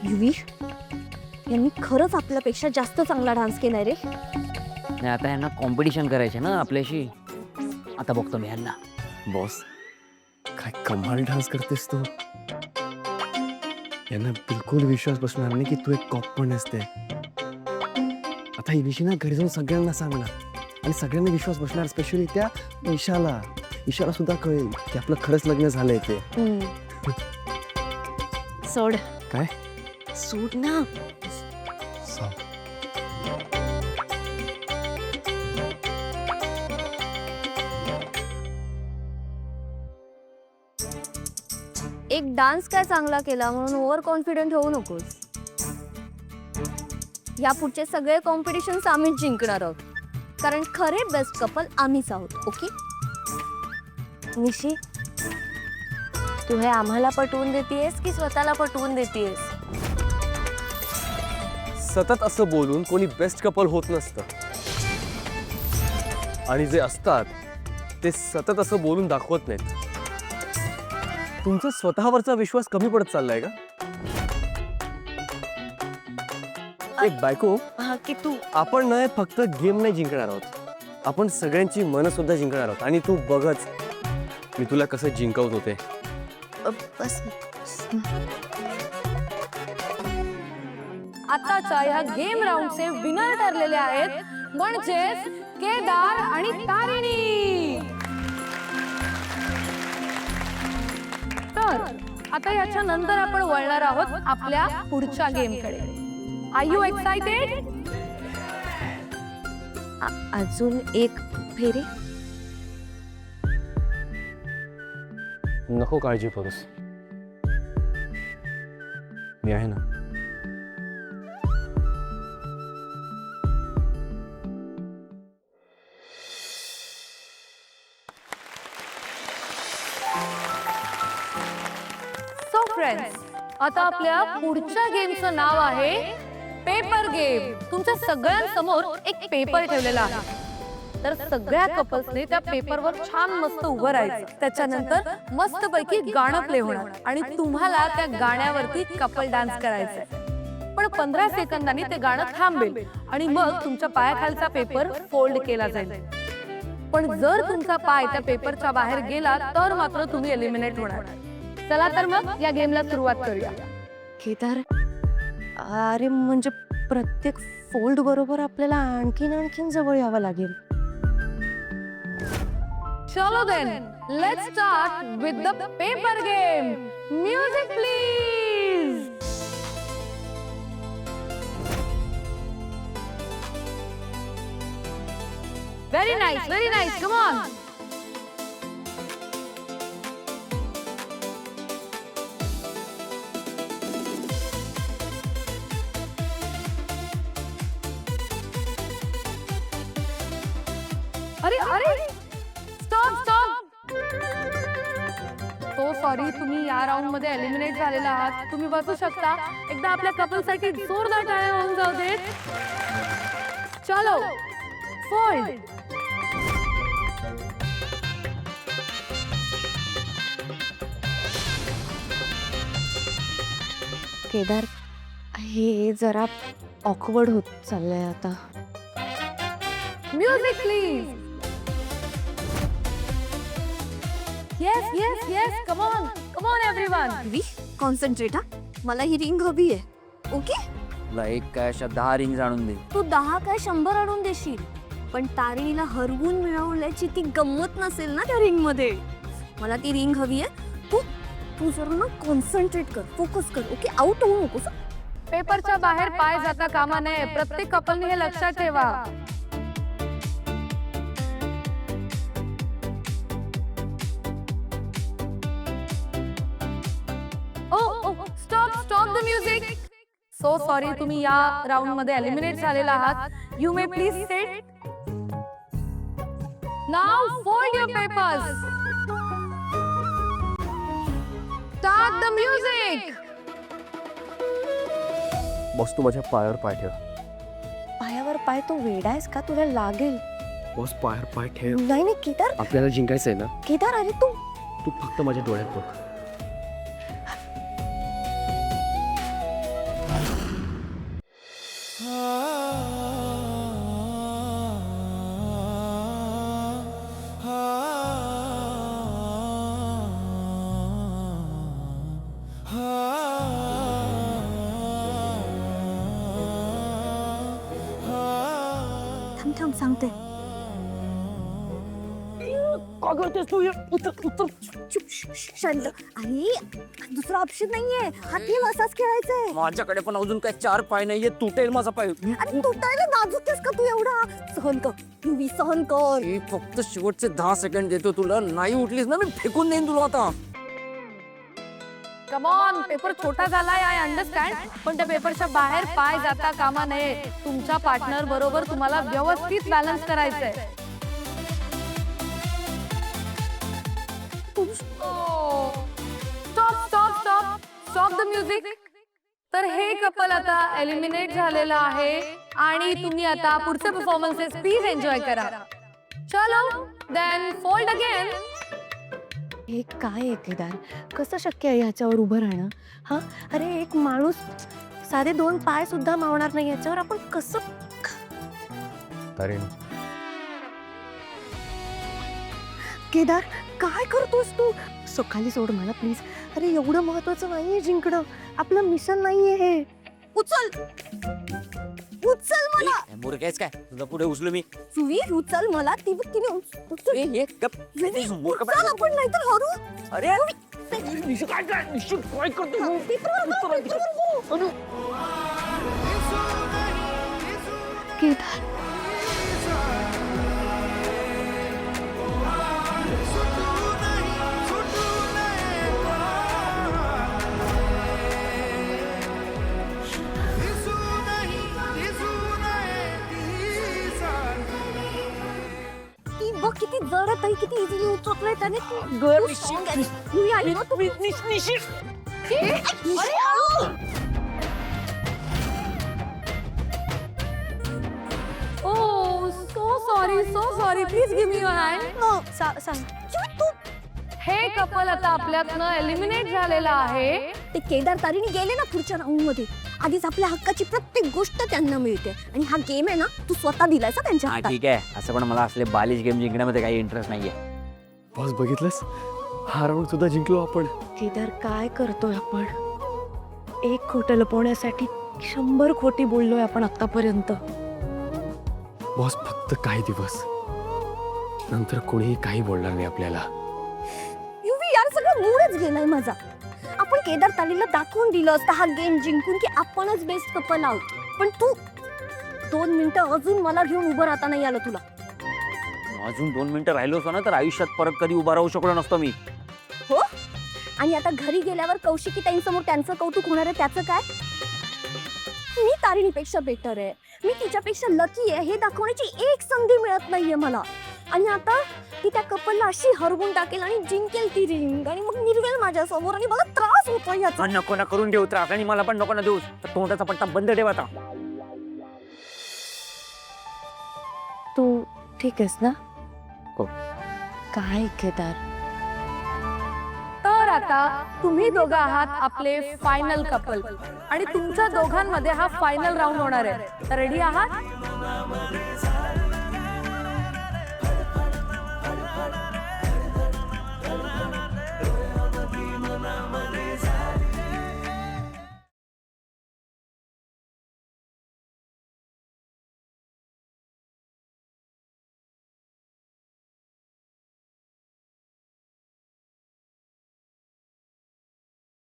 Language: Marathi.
युवी, यांनी खरंच आपल्यापेक्षा जास्त चांगला डान्स केलाय रे. नाही आता यांना कॉम्पिटिशन करायचे ना आपल्याशी. आता बघतो मी यांना. बॉस, काय कमाल डान्स करतेस तू. यांना बिलकुल विश्वास बसणार नाही की तू एक कॉप पण असते. आता ही विषय ना घरी जाऊन सगळ्यांना सांगणार आणि सगळ्यांना विश्वास बसणार, स्पेशली त्या ईशाला. ईशाला सुद्धा कळेल की आपलं खरंच लग्न झालंय ते. सोड. काय? सोड ना. एक डान्स काय चांगला केला म्हणून ओव्हर कॉन्फिडंट होऊ नकोस. या पुढचे सगळे कॉम्पिटिशन्स आम्हीच जिंकणार आहोत, कारण खरे बेस्ट कपल आम्हीच आहोत. ओके निशी, तू हे आम्हाला पटवून देतेस की स्वतःला पटवून देतेस? सतत असं बोलून कोणी बेस्ट कपल होत नसतं, आणि जे असतात ते सतत असं बोलून दाखवत नाहीत. तुमचा स्वतःवरचा विश्वास कमी पडत चाललाय का? एक बायको, हा की तू आपण नाही फक्त गेम नाही जिंकणार आहोत, आपण सगळ्यांची मन सुद्धा जिंकणार आहोत. आणि तू बघच मी तुला कसं जिंकवत होते. बस. आताच्या या गेम राऊंडचे विनर ठरलेले आहेत, म्हणजेच केदार आणि तारिणी. तर आता याच्या नंतर आपण वळणार आहोत आपल्या पुढच्या गेमकडे. R you excited? अजून एक फेरी. नको काळजी करूस, मी आहे ना. सो फ्रेंड्स, आता आपल्या पुढच्या गेमचं नाव आहे पेपर गेम. तुमच्या सगळ्यांसमोर एक पेपर ठेवलेला आहे, तर सगळ्या कपल्सने त्या पेपरवर छान मस्त उभं राहायचं. त्याच्यानंतर मस्त पैकी गाणं प्ले होणार आणि तुम्हाला त्या गाण्यावरती कपल डान्स करायचा. पण 15 सेकंदांनी ते गाणं थांबेल आणि मग तुमच्या पायाखालचा पेपर फोल्ड केला जाईल. पण जर तुमचा पाय त्या पेपरच्या बाहेर गेला तर मात्र तुम्ही एलिमिनेट होणार. चला तर मग या गेमला सुरुवात करूया. केदार, अरे म्हणजे प्रत्येक फोल्ड बरोबर आपल्याला आणखीन जवळ यावं लागेल. चलो then, let's start with the paper game. Music please. Very nice, come on. अरे स्टॉप. सो सॉरी, तुम्ही या राऊंड मध्ये एलिमिनेट झालेला आहात. तुम्ही बसू शकता. एकदा आपल्या कपल साठी जोरदार टाळ्या होऊन जाऊ देत. चलो फोल्ड. केदार, हे जरा ऑकवर्ड होत चाललंय आता. Music please. Yes, come on everyone. Concentrate. हा, मला ही रिंग हवी आहे. ओके, तुला एक काय अशा 10 रिंग्स आणून दे. तू 10 काय 100 आणून देशील, पण तारिणीला हरवून मिळवल्याची ती गंमत नसेल ना त्या रिंग मध्ये. मला ती रिंग हवी आहे. तू जरा ना कॉन्सन्ट्रेट कर, फोकस कर. ओके, आउट होऊ नकोस. पेपरच्या बाहेर पाय जाता कामा नये. प्रत्येक कपलने हे लक्षात ठेवा. Stop the music. So sorry, तुम्ही या राऊंड मध्ये एलिमिनेट झालेला आहात. You may please sit. Now fold your papers. Start the music. Boss, तू माझ्या पायावर पाय ठेव. पायावर पाय? तो वेडा आहेस का? तुला लागेल. बॉस, पायावर पाय ठेव. नाही केदार. आपल्याला जिंकायचंय ना. केदार, अरे तू फक्त माझ्या डोळ्यात बघ. थांब सांगते. काय करतेस तू? चुप, शांत. अरे दुसरा ऑप्शन नाहीये, हा गेम असाच खेळायचाय. माझ्याकडे पण अजून काय 4 पाय नाहीये, तुटेल माझा पाय. अरे तुटायला नाजूकतेस का तू एवढा? सहन कर युवी, सहन कर. मी फक्त शेवटचे 10 सेकंड देतो तुला. नाही उठलीस ना मी फेकून देईन तुला आता. कमॉन, पेपर छोटा झालाय आय अंडरस्टँड, पण त्या पेपरच्या बाहेर पाय जाता कामा नये. तुमच्या पार्टनर बरोबर तुम्हाला व्यवस्थित बॅलन्स करायचंय. Stop the music. तर हे कपल आता एलिमिनेट झालेलं आहे आणि तुम्ही आता पुढचे परफॉर्मन्सेस प्लीज एन्जॉय करा. चलो देन फोल्ड अगेन. हे काय आहे केदार, कसं शक्य आहे ह्याच्यावर उभं राहणं? हा, अरे एक माणूस साधे 2 पाय सुद्धा मावणार नाही याच्यावर आपण कसं? तारिणी, केदार काय करतोस तू? खाली सोड मला प्लीज. अरे एवढं महत्वाचं नाहीये जिंकणं, आपलं मिशन नाहीये हे. उचल उचल मला. मुरगायच काय तुझा पुढे उचलू मी? युवी उचल मला. ती बघ, तिने उचल. हे गप. युवी, मूर्ख उचल आपण नाहीतर हरू. अरे काय करतो? केदार ती बघ किती जड आहे, ताई किती इझिली उचललंय त्याने. गर युवी आई ना तू. अरे आऊ. Oh, so sorry. Please give me your hand. सांग. तू हे कपल आता आपल्यातनं एलिमिनेट झालेलं आहे. ते केदार तारिणी गेले ना पुढच्या राऊंड मध्ये. आधीच आपल्या हक्काची प्रत्येक गोष्ट त्यांना मिळते आणि हा गेम आहे ना तू स्वतः दिलायसा त्यांच्या हा हातात. ठीक आहे, असं पण मला असले बालिश गेम जिंकण्यामध्ये काही इंटरेस्ट नाहीये. बॉस बघितलंस, हा राऊंड सुद्धा जिंकलो आपण. केदार काय करतोय आपण? एक खोटं लपवण्यासाठी 100 खोटी बोललोय आपण आतापर्यंत. बॉस फक्त काही दिवस नंतर कोणीही काही बोलणार नाही आपल्याला. युवी यार सगळं मूडच गेलाय माझा. आपण केदार तालीला दाखवून दिलं असतं हा गेम जिंकून की आपणच बेस्ट कपल आहोत. पण तू 2 मिनिटं अजून मला घेऊन उभं राहता नाही आलं तुला. अजून 2 मिनिटं राहिलो असतो ना तर आयुष्यात परत कधी उभा राहू शकलो नसतो मी. हो, आणि आता घरी गेल्यावर कौशिकी ताईंसमोर त्यांचं कौतुक होणार आहे त्याचं काय? मी तारिणीपेक्षा बेटर आहे, मी तिच्यापेक्षा लकी आहे हे दाखवण्याची एक संधी मिळत नाहीये मला. आणि आता ती त्या कपलला अशी हरवून टाकेल आणि जिंकेल ती रिंग आणि मग निर्वेल माझ्या समोर आणि मला त्रास होतो याचा. नको ना करून ठेव त्रास आणि मला पण नको ना देऊस. तर तोंडाचा पट्टा बंद ठेव आता. तू ठीक आहेस ना? हो. काय केदार, तर आता तुम्ही दोघं आहात आपले फायनल कपल आणि तुमच्या दोघांमध्ये हा फायनल राऊंड होणार आहे. तर रेडी आहात?